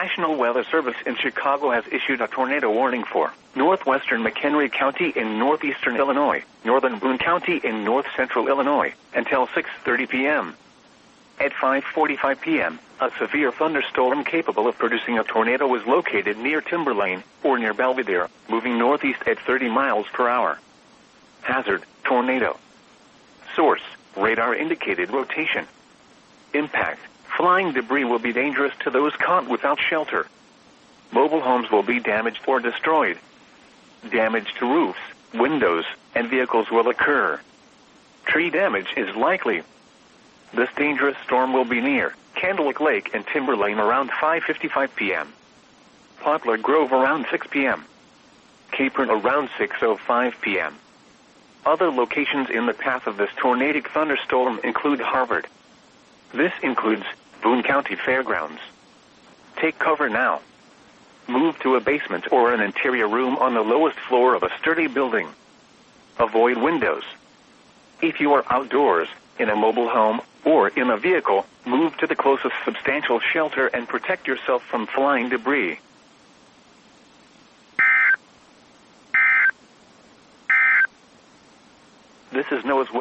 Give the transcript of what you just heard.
National Weather Service in Chicago has issued a tornado warning for northwestern McHenry County in northeastern Illinois, northern Boone County in north-central Illinois, until 6:30 p.m. At 5:45 p.m., a severe thunderstorm capable of producing a tornado was located near Timberlane, or near Belvidere, moving northeast at 30 miles per hour. Hazard, tornado. Source, radar indicated rotation. Impact, flying debris will be dangerous to those caught without shelter. Mobile homes will be damaged or destroyed. Damage to roofs, windows, and vehicles will occur. Tree damage is likely. This dangerous storm will be near Candlewick Lake and Timberlane around 5:55 p.m. Poplar Grove around 6 p.m. Capron around 6:05 p.m. Other locations in the path of this tornadic thunderstorm include Harvard. This includes Boone County Fairgrounds. Take cover now. Move to a basement or an interior room on the lowest floor of a sturdy building. Avoid windows. If you are outdoors, in a mobile home, or in a vehicle, move to the closest substantial shelter and protect yourself from flying debris. This is NOAA's